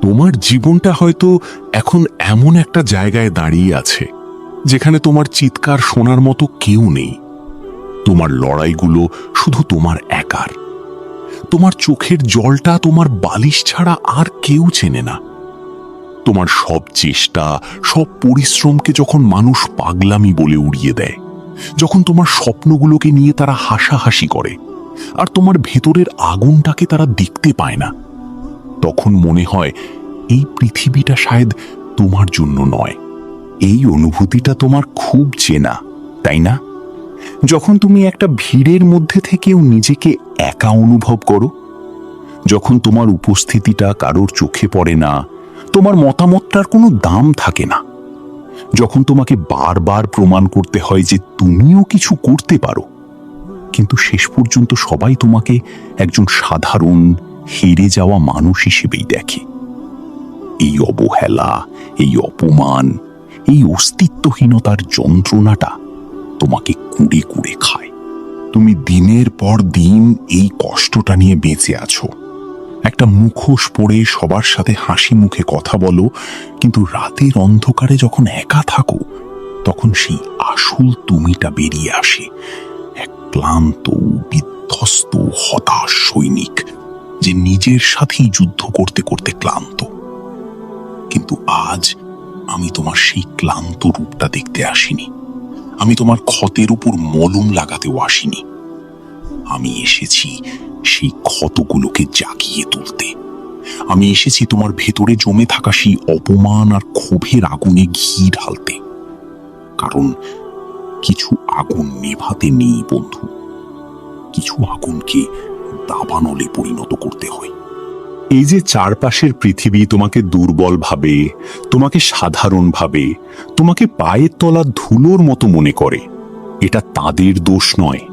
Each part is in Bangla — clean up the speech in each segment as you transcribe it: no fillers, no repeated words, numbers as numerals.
তোমার জীবনটা হয়তো এখন এমন একটা জায়গায় দাঁড়িয়ে আছে যেখানে তোমার চিৎকার শোনার মতো কেউ নেই। তোমার লড়াইগুলো শুধু তোমার একার। তোমার চোখের জলটা তোমার বালিশ ছাড়া আর কেউ চেনে না। তোমার সব চেষ্টা, সব পরিশ্রমকে যখন মানুষ পাগলামি বলে উড়িয়ে দেয়, যখন তোমার স্বপ্নগুলোকে নিয়ে তারা হাসাহাসি করে আর তোমার ভেতরের আগুনটাকে তারা দেখতে পায় না, তখন মনে হয় এই পৃথিবীটা শায়দ তোমার জন্য নয়। এই অনুভূতিটা তোমার খুব চেনা, তাই না? যখন তুমি একটা ভিড়ের মধ্যে থেকেও নিজেকে একা অনুভব করো, যখন তোমার উপস্থিতিটা কারোর চোখে পড়ে না, তোমার মতামতটার কোনো দাম থাকে না, যখন তোমাকে বারবার প্রমাণ করতে হয় যে তুমিও কিছু করতে পারো, কিন্তু শেষ পর্যন্ত সবাই তোমাকে একজন সাধারণ হেরে যাওয়া মানুষ হিসেবেই দেখে। এই অবহেলা, এই অপমান, এই অস্তিত্বহীনতার যন্ত্রণাটা তোমাকে কুড়ে কুড়ে খায়। তুমি দিনের পর দিন এই কষ্টটা নিয়ে বেঁচে আছো। একটা মুখোশ পরে সবার সাথে হাসি মুখে কথা বলো, কিন্তু রাতের অন্ধকারে যখন একা থাকো তখন সেই আসল তুমিটা বেরিয়ে আসে। এক ক্লান্ত, বিধ্বস্ত, হতাশ সৈনিক যে নিজের সাথেই যুদ্ধ করতে করতে ক্লান্ত। কিন্তু আজ আমি তোমার সেই ক্লান্ত রূপটা দেখতে আসিনি। আমি তোমার ক্ষতের উপর মলম লাগাতেও আসিনি। আমি এসেছি সেই ক্ষতগুলোকে জাগিয়ে তুলতে। আমি এসেছি তোমার ভেতরে জমে থাকা সেই অপমান আর ক্ষোভের আগুনে ঘি ঢালতে। কারণ কিছু আগুন নেভাতে নেই বন্ধু, কিছু আগুনকে দাবানলে পরিণত করতে হয়। এই যে চারপাশের পৃথিবী তোমাকে দুর্বল ভাবে, তোমাকে সাধারণ ভাবে, তোমাকে পায়ের তলা ধুলোর মতো মনে করে, এটা তাদের দোষ নয়,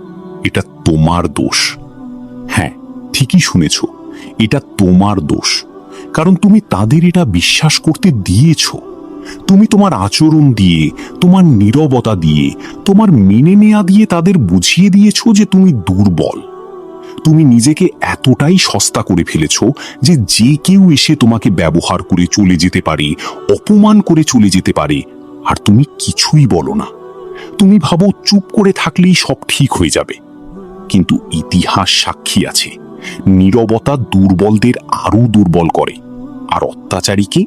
এটা তোমার দোষ। হ্যাঁ, ঠিকই শুনেছ, এটা তোমার দোষ। কারণ তুমি তাদের এটা বিশ্বাস করতে দিয়েছ। তুমি তোমার আচরণ দিয়ে, তোমার নীরবতা দিয়ে, তোমার মেনে নেয়া দিয়ে তাদের বুঝিয়ে দিয়েছ যে তুমি দুর্বল। তুমি নিজেকে এতটাই সস্তা করে ফেলেছ যে যে কেউ এসে তোমাকে ব্যবহার করে চলে যেতে পারে, অপমান করে চলে যেতে পারে, আর তুমি কিছুই বলো না। তুমি ভাবো চুপ করে থাকলেই সব ঠিক হয়ে যাবে। কিন্তু ইতিহাস সাক্ষী আছে, নীরবতা দুর্বলদের আরো দুর্বল করে আর অত্যাচারীকে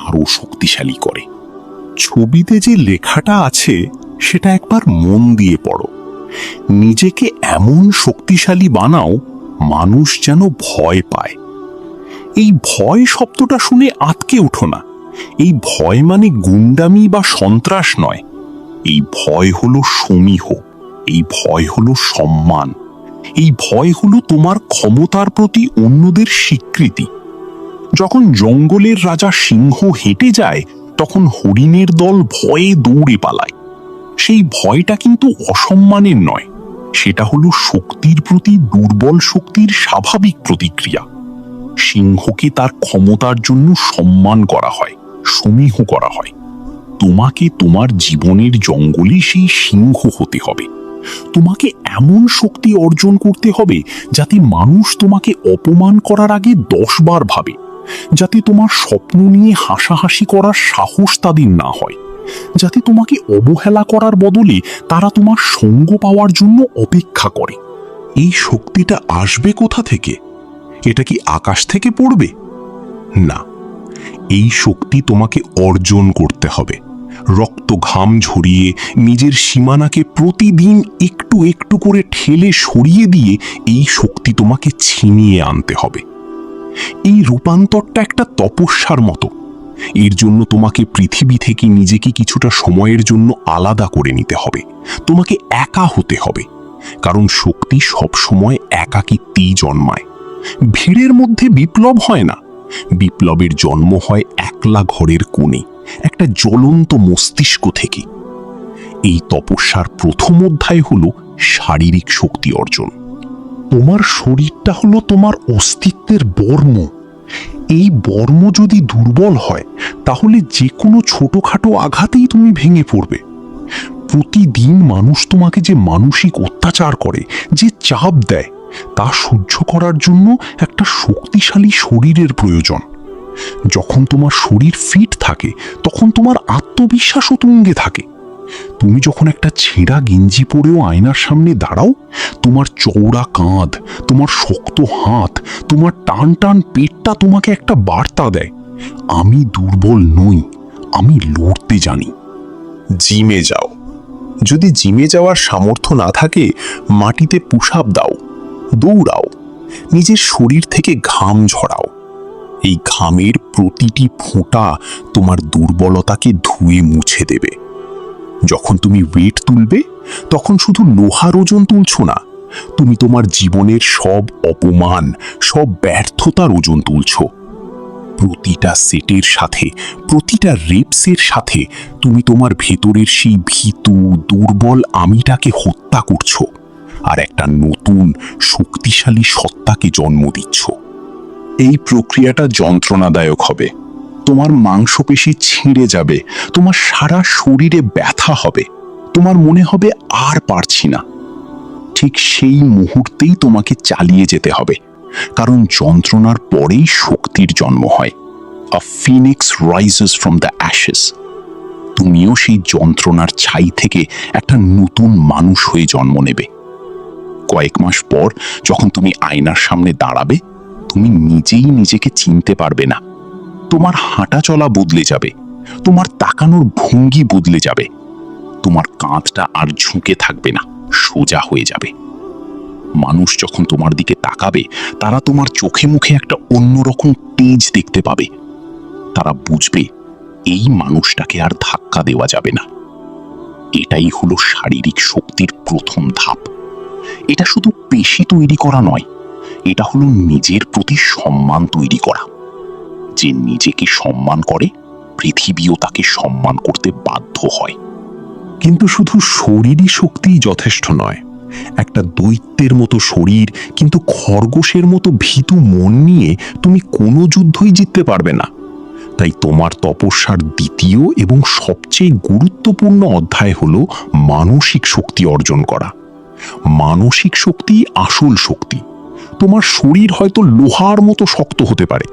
আরো শক্তিশালী করে। ছবিতে যে লেখাটা আছে সেটা একবার মন দিয়ে পড়ো। নিজেকে এমন শক্তিশালী বানাও মানুষ যেন ভয় পায়। এই ভয় শব্দটা শুনে আটকে ওঠো না। এই ভয় মানে গুন্ডামি বা সন্ত্রাস নয়। এই ভয় হলো সমীহ, এই ভয় হলো সম্মান, এই ভয় হলো তোমার ক্ষমতার প্রতি অন্যদের স্বীকৃতি। যখন জঙ্গলের রাজা সিংহ হেঁটে যায় তখন হরিণের দল ভয়ে দৌড়ে পালায়। সেই ভয়টা কিন্তু অসম্মানের নয়, সেটা হলো শক্তির প্রতি দুর্বল শক্তির স্বাভাবিক প্রতিক্রিয়া। সিংহকে তার ক্ষমতার জন্য সম্মান করা হয়, সমীহ করা হয়। তোমাকে তোমার জীবনের জঙ্গলে সেই সিংহ হতে হবে। তোমাকে এমন শক্তি অর্জন করতে হবে যাতে মানুষ তোমাকে অপমান করার আগে 10 বার ভাবে, যাতে তোমার স্বপ্ন নিয়ে হাসাহাসি করার সাহস তাদের না হয়, যাতে তোমাকে অবহেলা করার বদলে তারা তোমার সঙ্গ পাওয়ার জন্য অপেক্ষা করে। এই শক্তিটা আসবে কোথা থেকে? এটা কি আকাশ থেকে পড়বে? না, এই শক্তি তোমাকে অর্জন করতে হবে। রক্ত ঘাম ঝরিয়ে নিজের সীমানাকে প্রতিদিন একটু একটু করে ঠেলে সরিয়ে দিয়ে এই শক্তি তোমাকে ছিনিয়ে আনতে হবে। এই রূপান্তরটা একটা তপস্যার মতো। এর জন্য তোমাকে পৃথিবী থেকে নিজেকে কিছুটা সময়ের জন্য আলাদা করে নিতে হবে। তোমাকে একা হতে হবে, কারণ শক্তি সবসময় একাকিত্বেই জন্মায়। ভিড়ের মধ্যে বিপ্লব হয় না, বিপ্লবের জন্ম হয় একলা ঘরের কোণে, একটা জ্বলন্ত মস্তিষ্ক থেকে। এই তপস্যার প্রথম অধ্যায় হলো শারীরিক শক্তি অর্জন। তোমার শরীরটা হলো তোমার অস্তিত্বের বর্ম। এই বর্ম যদি দুর্বল হয় তাহলে যে কোনো ছোটখাটো আঘাতেই তুমি ভেঙে পড়বে। প্রতিদিন মানুষ তোমাকে যে মানসিক অত্যাচার করে, যে চাপ দেয়, তা সহ্য করার জন্য একটা শক্তিশালী শরীরের প্রয়োজন। যখন তোমার শরীর ফিট থাকে তখন তোমার আত্মবিশ্বাসও তুঙ্গে থাকে। তুমি যখন একটা ছেঁড়া গেঞ্জি পরেও আয়নার সামনে দাঁড়াও, তোমার চওড়া কাঁধ, তোমার শক্ত হাত, তোমার টান টান পেটটা তোমাকে একটা বার্তা দেয়, আমি দুর্বল নই, আমি লড়তে জানি। জিমে যাও। যদি জিমে যাওয়ার সামর্থ্য না থাকে, মাটিতে পুশ আপ দাও, দৌড়াও, নিজের শরীর থেকে ঘাম ঝরাও। এই ঘামের প্রতিটি ফোঁটা তোমার দুর্বলতাকে ধুয়ে মুছে দেবে। যখন তুমি ওয়েট তুলবে, তখন শুধু লোহার ওজন তুলছো না, তুমি তোমার জীবনের সব অপমান, সব ব্যর্থতার ওজন তুলছো। প্রতিটা সেটের সাথে, প্রতিটা রেপসের সাথে তুমি তোমার ভেতরের সেই ভীতু, দুর্বল আমিটাকে হত্যা করছো আর একটা নতুন শক্তিশালী সত্তাকে জন্ম দিচ্ছ। এই প্রক্রিয়াটা যন্ত্রণাদায়ক হবে। তোমার মাংসপেশি ছিঁড়ে যাবে, তোমার সারা শরীরে ব্যথা হবে, তোমার মনে হবে আর পারছি না। ঠিক সেই মুহূর্তেই তোমাকে চালিয়ে যেতে হবে, কারণ যন্ত্রণার পরেই শক্তির জন্ম হয়। A phoenix rises from the ashes. তুমিও সেই যন্ত্রণার ছাই থেকে একটা নতুন মানুষ হয়ে জন্ম নেবে। কয়েক মাস পর যখন তুমি আয়নার সামনে দাঁড়াবে, তুমি নিজেই নিজেকে চিনতে পারবে না। তোমার হাঁটা চলা বদলে যাবে, তোমার তাকানোর ভঙ্গি বদলে যাবে, তোমার কাঁধটা আর ঝুঁকে থাকবে না, সোজা হয়ে যাবে। মানুষ যখন তোমার দিকে তাকাবে, তারা তোমার চোখে মুখে একটা অন্যরকম তেজ দেখতে পাবে। তারা বুঝবে এই মানুষটাকে আর ধাক্কা দেওয়া যাবে না। এটাই হলো শারীরিক শক্তির প্রথম ধাপ। এটা শুধু পেশি তৈরি করা নয়, এটা হলো নিজের প্রতি সম্মান তৈরি করা। যে নিজেকে সম্মান করে, পৃথিবীও তাকে সম্মান করতে বাধ্য হয়। কিন্তু শুধু শরীরই শক্তিই যথেষ্ট নয়। একটা দৈত্যের মতো শরীর কিন্তু খরগোশের মতো ভীতু মন নিয়ে তুমি কোনো যুদ্ধই জিততে পারবে না। তাই তোমার তপস্যার দ্বিতীয় এবং সবচেয়ে গুরুত্বপূর্ণ অধ্যায় হলো মানসিক শক্তি অর্জন করা। মানসিক শক্তি আসল শক্তি। তোমার শরীর হয়তো লোহার মতো শক্ত হতে পারে,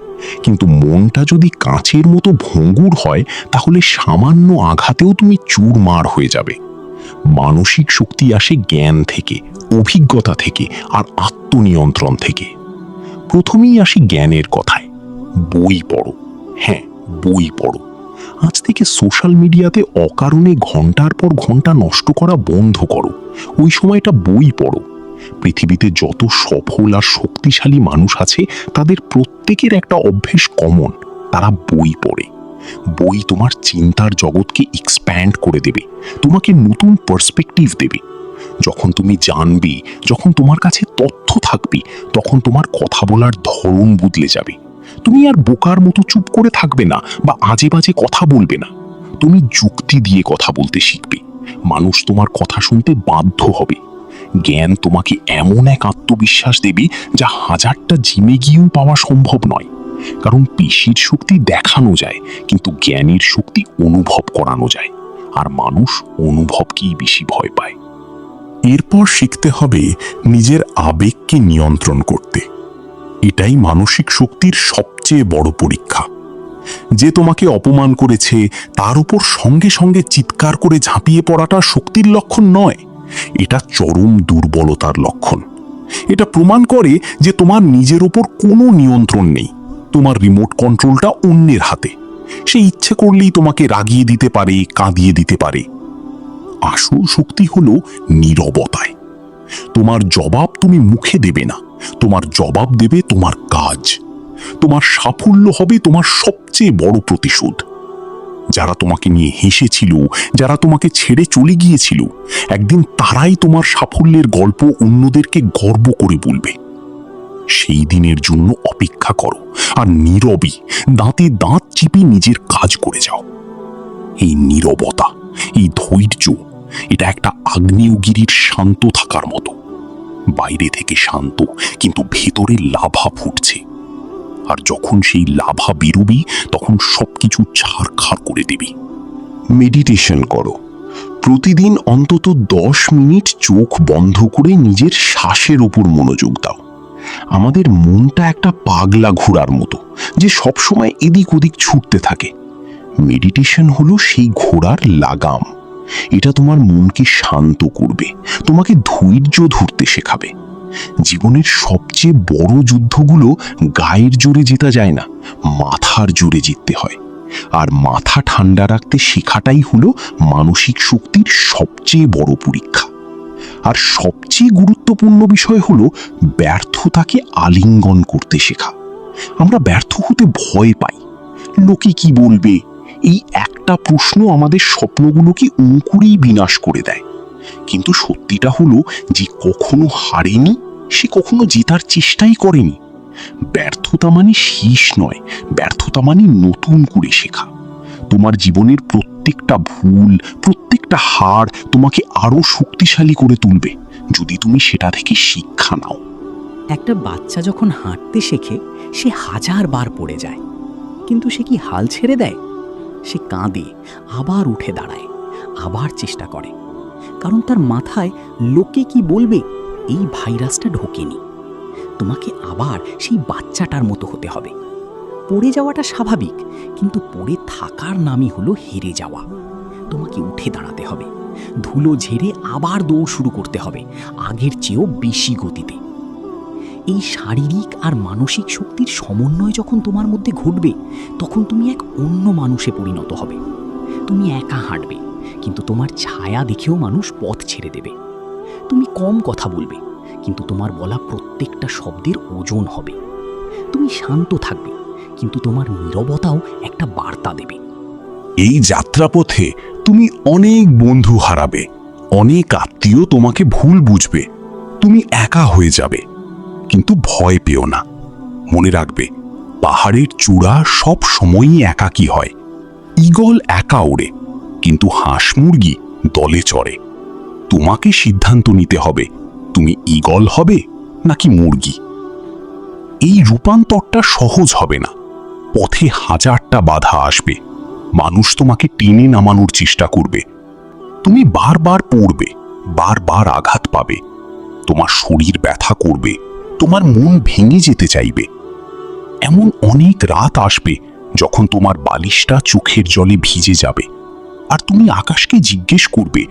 কিন্তু মনটা যদি কাঁচের মতো ভঙ্গুর হয়, তাহলে সামান্য আঘাতেও তুমি চুরমার হয়ে যাবে। মানসিক শক্তি আসে জ্ঞান থেকে, অভিজ্ঞতা থেকে আর আত্মনিয়ন্ত্রণ থেকে। প্রথমেই আসি জ্ঞানের কথায়। বই পড়ো। হ্যাঁ, বই পড়ো। আজ থেকে সোশ্যাল মিডিয়াতে অকারণে ঘন্টার পর ঘন্টা নষ্ট করা বন্ধ করো। ওই সময়টা বই পড়ো। পৃথিবীতে যত সফল আর শক্তিশালী মানুষ আছে, তাদের প্রত্যেকের একটা অভ্যেস কমন, তারা বই পড়ে। বই তোমার চিন্তার জগৎকে এক্সপ্যান্ড করে দেবে, তোমাকে নতুন পার্সপেক্টিভ দেবে। যখন তুমি জানবে, যখন তোমার কাছে তথ্য থাকবে, তখন তোমার কথা বলার ধরন বদলে যাবে। তুমি আর বোকার মতো চুপ করে থাকবে না বা আজে বাজে কথা বলবে না। তুমি যুক্তি দিয়ে কথা বলতে শিখবে। মানুষ তোমার কথা শুনতে বাধ্য হবে। জ্ঞান তোমাকে এমন এক আত্মবিশ্বাস দেবে যা হাজারটা জিমে গিয়েও পাওয়া সম্ভব নয়। কারণ পেশির শক্তি দেখানো যায়, কিন্তু জ্ঞানের শক্তি অনুভব করানো যায়, আর মানুষ অনুভবকেই বেশি ভয় পায়। এরপর শিখতে হবে নিজের আবেগকে নিয়ন্ত্রণ করতে। এটাই মানসিক শক্তির সবচেয়ে বড় পরীক্ষা। যে তোমাকে অপমান করেছে, তার উপর সঙ্গে সঙ্গে চিৎকার করে ঝাঁপিয়ে পড়াটা শক্তির লক্ষণ নয়, এটা চরম দুর্বলতার লক্ষণ। এটা প্রমাণ করে যে তোমার নিজের ওপর কোনো নিয়ন্ত্রণ নেই। তোমার রিমোট কন্ট্রোলটা অন্যের হাতে। সে ইচ্ছে করলেই তোমাকে রাগিয়ে দিতে পারে, কাঁদিয়ে দিতে পারে। আসল শক্তি হলো নীরবতায়। তোমার জবাব তুমি মুখে দেবে না, তোমার জবাব দেবে তোমার কাজ। তোমার সাফল্য হবে তোমার সবচেয়ে বড় প্রতিশোধ। যারা তোমাকে নিয়ে হেসেছিল, যারা তোমাকে ছেড়ে চলে গিয়েছিল, একদিন তারাই তোমার সাফল্যের গল্প অন্যদেরকে গর্ব করে বলবে। সেই দিনের জন্য অপেক্ষা করো আর নীরবে, দাঁতে দাঁত চিপে নিজের কাজ করে যাও। এই নীরবতা, এই ধৈর্য, এটা একটা আগ্নেয়গিরির শান্ত থাকার মতো। বাইরে থেকে শান্ত, কিন্তু ভেতরে লাভা ফুটছে। আর যখন সেই লাভা বেরোবে, তখন সবকিছু ছারখার করে দেবে। মেডিটেশন করো। প্রতিদিন অন্তত 10 মিনিট চোখ বন্ধ করে নিজের শ্বাসের উপর মনোযোগ দাও। আমাদের মনটা একটা পাগলা ঘোড়ার মতো, যে সবসময় এদিক ওদিক ছুটতে থাকে। মেডিটেশন হলো সেই ঘোড়ার লাগাম। এটা তোমার মনকে শান্ত করবে, তোমাকে ধৈর্য ধরতে শেখাবে। জীবনের সবচেয়ে বড় যুদ্ধগুলো গায়ের জোরে জেতা যায় না, মাথার জোরে জিততে হয়। আর মাথা ঠান্ডা রাখতে শেখাটাই হলো মানসিক শক্তির সবচেয়ে বড় পরীক্ষা। আর সবচেয়ে গুরুত্বপূর্ণ বিষয় হলো ব্যর্থতাকে আলিঙ্গন করতে শেখা। আমরা ব্যর্থ হতে ভয় পাই, লোকে কি বলবে, এই একটা প্রশ্ন আমাদের স্বপ্নগুলোকে অঙ্কুরেই বিনাশ করে দেয়। কিন্তু সত্যিটা হলো, যে কখনো হারেনি সে কখনো জেতার চেষ্টাই করেনি। ব্যর্থতা মানে শেষ নয়, ব্যর্থতা মানে নতুন করে শেখা। তোমার জীবনের প্রত্যেকটা ভুল, প্রত্যেকটা হার তোমাকে আরো শক্তিশালী করে তুলবে, যদি তুমি সেটা থেকে শিক্ষা নাও। একটা বাচ্চা যখন হাঁটতে শেখে সে 1000 বার পড়ে যায়, কিন্তু সে কি হাল ছেড়ে দেয়? সে কাঁদে, আবার উঠে দাঁড়ায়, আবার চেষ্টা করে, কারণ তার মাথায় লোকে কি বলবে এই ভাইরাসটা ঢোকেনি। তোমাকে আবার সেই বাচ্চাটার মতো হতে হবে। পড়ে যাওয়াটা স্বাভাবিক, কিন্তু পড়ে থাকার নামই হলো হেরে যাওয়া। তোমাকে উঠে দাঁড়াতে হবে, ধুলো ঝেড়ে আবার দৌড় শুরু করতে হবে, আগের চেয়েও বেশি গতিতে। এই শারীরিক আর মানসিক শক্তির সমন্বয় যখন তোমার মধ্যে ঘটবে, তখন তুমি এক অন্য মানুষে পরিণত হবে। তুমি একা হাঁটবে, কিন্তু তোমার ছায়া দেখেও মানুষ পথ ছেড়ে দেবে। তুমি কম কথা বলবে, কিন্তু তোমার বলা প্রত্যেকটা শব্দের ওজন হবে। তুমি শান্ত থাকবে, কিন্তু তোমার নীরবতাও একটা বার্তা দেবে। এই যাত্রাপথে তুমি অনেক বন্ধু হারাবে, অনেক আত্মীয় তোমাকে ভুল বুঝবে, তুমি একা হয়ে যাবে। কিন্তু ভয় পেও না, মনে রাখবে পাহাড়ের চূড়া সব সময়ই একাকী হয়। ঈগল একা ওড়ে, কিন্তু হাঁস মুরগি দলে চড়ে। তোমাকে সিদ্ধান্ত নিতে হবে, তুমি ঈগল হবে নাকি মুরগি। এই রূপান্তরটা সহজ হবে না, পথে 1000টা বাধা আসবে, মানুষ তোমাকে টেনে নামানোর চেষ্টা করবে। তুমি বারবার পড়বে, বারবার আঘাত পাবে, তোমার শরীর ব্যথা করবে, তোমার মন ভেঙে যেতে চাইবে। এমন অনেক রাত আসবে যখন তোমার বালিশটা চোখের জলে ভিজে যাবে, আর তুমি আকাশকে জিজ্ঞেস করবে,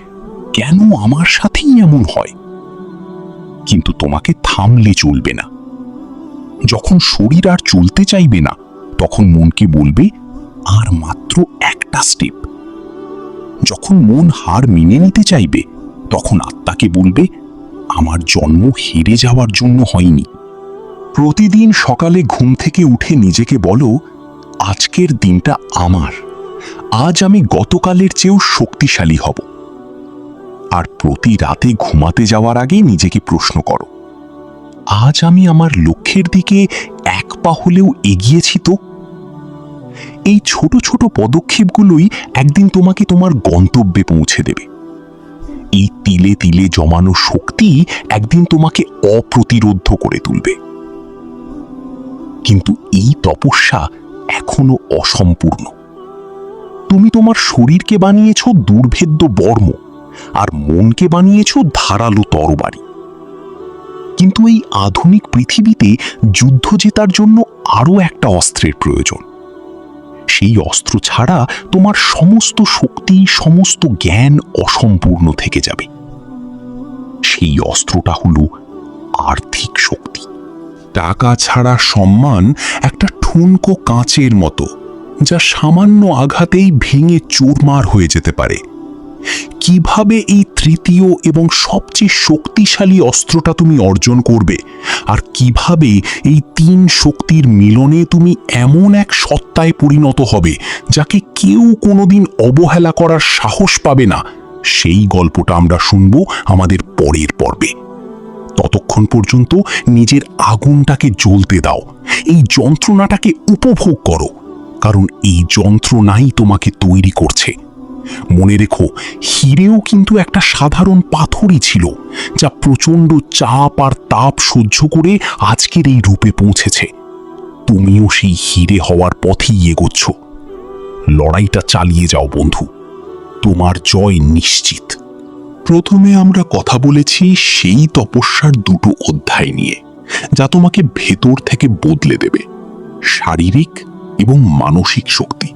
কেন আমার সাথেই এমন হয়? কিন্তু তোমাকে থামলে চলবে না। যখন শরীর আর চলতে চাইবে না, তখন মনকে বলবে, আর মাত্র একটা স্টেপ। যখন মন হার মেনে নিতে চাইবে, তখন আত্মাকে বলবে, আমার জন্ম হেরে যাওয়ার জন্য হয়নি। প্রতিদিন সকালে ঘুম থেকে উঠে নিজেকে বলো, আজকের দিনটা আমার, আজ আমি গতকালের চেয়েও শক্তিশালী হব। আর প্রতি রাতে ঘুমাতে যাওয়ার আগে নিজেকে প্রশ্ন করো, আজ আমি আমার লক্ষ্যের দিকে এক পা হলেও এগিয়েছি তো? এই ছোট ছোট পদক্ষেপগুলোই একদিন তোমাকে তোমার গন্তব্যে পৌঁছে দেবে। এই তিলে তিলে জমানো শক্তি একদিন তোমাকে অপ্রতিরোধ্য করে তুলবে। কিন্তু এই তপস্যা এখনো অসম্পূর্ণ। তুমি তোমার শরীরকে বানিয়েছ দুর্ভেদ্য বর্ম, আর মনকে বানিয়েছ ধারালো তরবারি। কিন্তু এই আধুনিক পৃথিবীতে যুদ্ধ জেতার জন্য আরও একটা অস্ত্রের প্রয়োজন। সেই অস্ত্র ছাড়া তোমার সমস্ত শক্তি, সমস্ত জ্ঞান অসম্পূর্ণ থেকে যাবে। সেই অস্ত্রটা হলো আর্থিক শক্তি। টাকা ছাড়া সম্মান একটা ঠুনকো কাঁচের মতো, যা সামান্য আঘাতেই ভেঙে চুরমার হয়ে যেতে পারে। কিভাবে এই তৃতীয় এবং সবচেয়ে শক্তিশালী অস্ত্রটা তুমি অর্জন করবে, আর কিভাবে এই 3 শক্তির মিলনে তুমি এমন এক সত্তায় পরিণত হবে যাকে কেউ কোনোদিন অবহেলা করার সাহস পাবে না, সেই গল্পটা আমরা শুনব আমাদের পরের পর্বে। ততক্ষণ পর্যন্ত নিজের আগুনটাকে জ্বলতে দাও, এই যন্ত্রণাটাকে উপভোগ করো, কারণ এই যন্ত্রণাই তোমাকে তৈরি করছে। মনে রেখো, হিরেও কিন্তু একটা সাধারণ পাথরই ছিল, যা প্রচণ্ড চাপ আর তাপ সহ্য করে আজকের এই রূপে পৌঁছেছে। তুমিও সেই হিরে হওয়ার পথেই এগোচ্ছ। লড়াইটা চালিয়ে যাও বন্ধু, তোমার জয় নিশ্চিত। প্রথমে আমরা কথা বলেছি সেই তপস্যার 2টো অধ্যায় নিয়ে, যা তোমাকে ভেতর থেকে বদলে দেবে, শারীরিক এবং মানসিক শক্তি।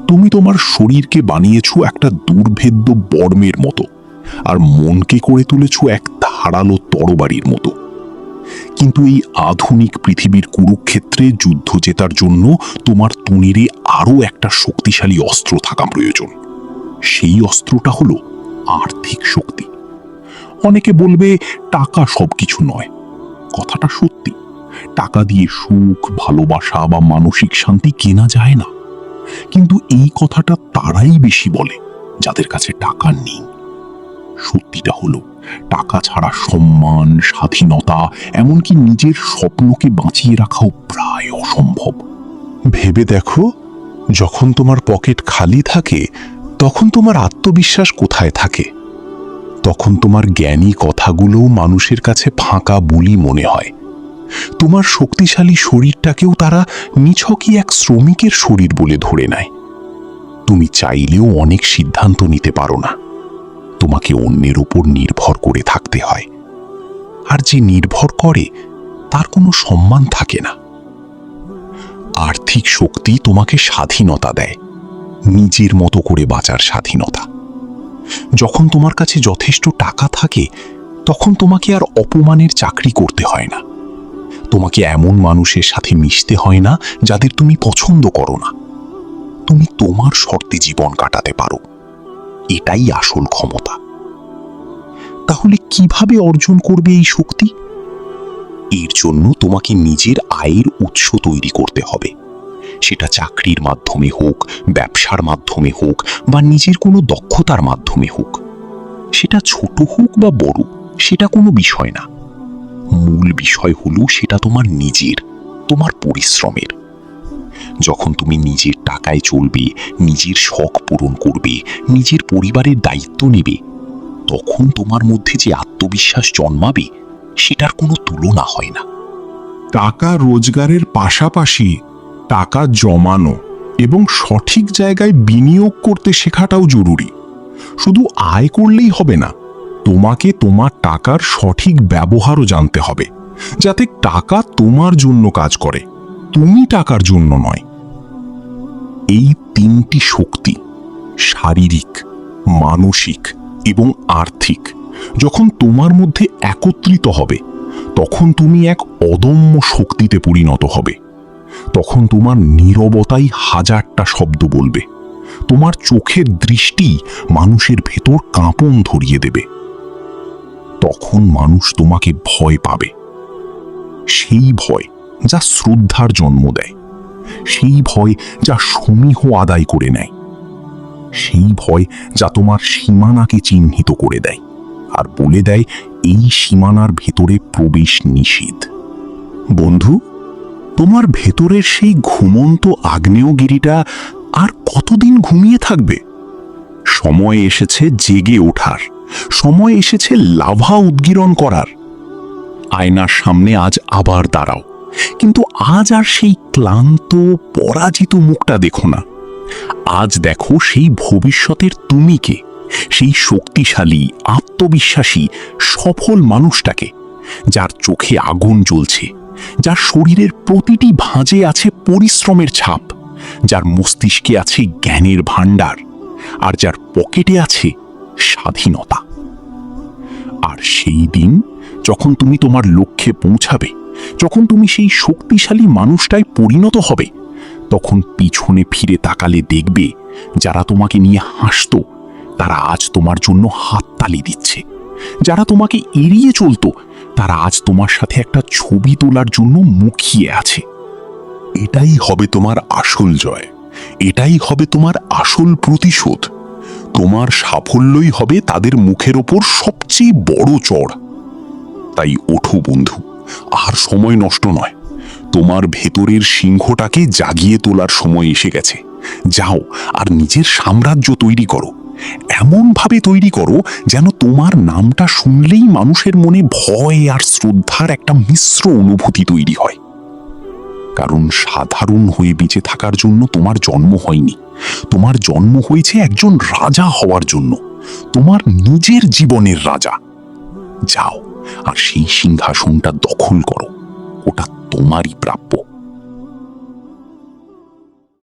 তুমি তোমার শরীরকে বানিয়েছো একটা দুর্ভেদ্য বর্মের মতো, আর মনকে করে তুলেছো এক ধারালো তরবারির মতো। কিন্তু এই আধুনিক পৃথিবীর কুরুক্ষেত্রে যুদ্ধ জেতার জন্য তোমার তনিরে আরও একটা শক্তিশালী অস্ত্র থাকা প্রয়োজন। সেই অস্ত্রটা হলো আর্থিক শক্তি। অনেকে বলবে টাকা সবকিছু নয়। কথাটা সত্যি, টাকা দিয়ে সুখ, ভালোবাসা বা মানসিক শান্তি কেনা যায় না। কিন্তু এই কথাটা তারাই বেশি বলে যাদের কাছে টাকা নেই। সত্যিটা হলো, টাকা ছাড়া সম্মান, স্বাধীনতা, এমনকি নিজের স্বপ্নকে বাঁচিয়ে রাখাও প্রায় অসম্ভব। ভেবে দেখো, যখন তোমার পকেট খালি থাকে তখন তোমার আত্মবিশ্বাস কোথায় থাকে? তখন তোমার জ্ঞানী কথাগুলোও মানুষের কাছে ফাঁকা বুলি মনে হয়। তোমার শক্তিশালী শরীরটাকেও তারা নিছকই এক শ্রমিকের শরীর বলে ধরে নেয়। তুমি চাইলেও অনেক সিদ্ধান্ত নিতে পারো না। তোমাকে অন্যের উপর নির্ভর করে থাকতে হয়, আর যে নির্ভর করে তার কোনো সম্মান থাকে না। আর্থিক শক্তি তোমাকে স্বাধীনতা দেয়, নিজের মতো করে বাঁচার স্বাধীনতা। যখন তোমার কাছে যথেষ্ট টাকা থাকে তখন তোমাকে আর অপমানের চাকরি করতে হয় না। তোমাকে এমন মানুষের সাথে মিশতে হয় না যাদের তুমি পছন্দ করো না। তুমি তোমার শর্তে জীবন কাটাতে পারো। এটাই আসল ক্ষমতা। তাহলে কিভাবে অর্জন করবে এই শক্তি? এর জন্য তোমাকে নিজের আয়ের উৎস তৈরি করতে হবে। সেটা চাকরির মাধ্যমে হোক, ব্যবসার মাধ্যমে হোক, বা নিজের কোনো দক্ষতার মাধ্যমে হোক। সেটা ছোট হোক বা বড়, সেটা কোনো বিষয় না। মূল বিষয় হলো সেটা তোমার নিজের, তোমার পরিশ্রমের। যখন তুমি নিজের টাকায় চলবে, নিজের শখ পূরণ করবে, নিজের পরিবারের দায়িত্ব নেবে, তখন তোমার মধ্যে যে আত্মবিশ্বাস জন্মাবে সেটার কোনো তুলনা হয় না। টাকা রোজগারের পাশাপাশি টাকা জমানো এবং সঠিক জায়গায় বিনিয়োগ করতে শেখাটাও জরুরি। শুধু আয় করলেই হবে না, তোমাকে তোমার টাকার সঠিক ব্যবহারও জানতে হবে, যাতে টাকা তোমার জন্য কাজ করে, তুমি টাকার জন্য নয়। এই তিনটি শক্তি, শারীরিক, মানসিক এবং আর্থিক, যখন তোমার মধ্যে একত্রিত হবে তখন তুমি এক অদম্য শক্তিতে পরিণত হবে। তখন তোমার নীরবতাই হাজারটা শব্দ বলবে। তোমার চোখের দৃষ্টি মানুষের ভেতর কাঁপন ধরিয়ে দেবে। তখন মানুষ তোমাকে ভয় পাবে। সেই ভয় যা শ্রদ্ধার জন্ম দেয়, সেই ভয় যা সমীহ আদায় করে নেয়, সেই ভয় যা তোমার সীমানাকে চিহ্নিত করে দেয় আর বলে দেয় এই সীমানার ভেতরে প্রবেশ নিষেধ। বন্ধু, তোমার ভেতরের সেই ঘুমন্ত আগ্নেয়গিরিটা আর কতদিন ঘুমিয়ে থাকবে? সময় এসেছে জেগে ওঠার, সময় এসেছে লাভা উদ্গীরণ করার। আয়নার সামনে আজ আবার দাঁড়াও, কিন্তু আজ আর সেই ক্লান্ত, পরাজিত মুখটা দেখো না। আজ দেখো সেই ভবিষ্যতের তুমিকে, সেই শক্তিশালী, আত্মবিশ্বাসী, সফল মানুষটাকে, যার চোখে আগুন জ্বলছে, যার শরীরের প্রতিটি ভাঁজে আছে পরিশ্রমের ছাপ, যার মস্তিষ্কে আছে জ্ঞানের ভাণ্ডার, আর যার পকেটে আছে স্বাধীনতা। আর সেই দিন যখন তুমি তোমার লক্ষ্যে পৌঁছাবে, যখন তুমি সেই শক্তিশালী মানুষটায় পরিণত হবে, তখন পিছনে ফিরে তাকালে দেখবে যারা তোমাকে নিয়ে হাসতো তারা আজ তোমার জন্য হাততালি দিচ্ছে। যারা তোমাকে এড়িয়ে চলতো তারা আজ তোমার সাথে একটা ছবি তোলার জন্য মুখিয়ে আছে। এটাই হবে তোমার আসল জয়, এটাই হবে তোমার আসল প্রতিশোধ। তোমার সাফল্যই হবে তাদের মুখের ওপর সবচেয়ে বড় চড়। তাই ওঠো বন্ধু, আর সময় নষ্ট নয়। তোমার ভেতরের সিংহটাকে জাগিয়ে তোলার সময় এসে গেছে। যাও আর নিজের সাম্রাজ্য তৈরি করো, এমনভাবে তৈরি করো যেন তোমার নামটা শুনলেই মানুষের মনে ভয় আর শ্রদ্ধার একটা মিশ্র অনুভূতি তৈরি হয়। কারণ সাধারণ হয়ে বেঁচে থাকার জন্য তোমার জন্ম হয়নি, তোমার জন্ম হয়েছে একজন রাজা হওয়ার জন্য, তোমার নিজের জীবনের রাজা। যাও আর সেই সিংহাসনটা দখল করো। ওটা তোমারই প্রাপ্য।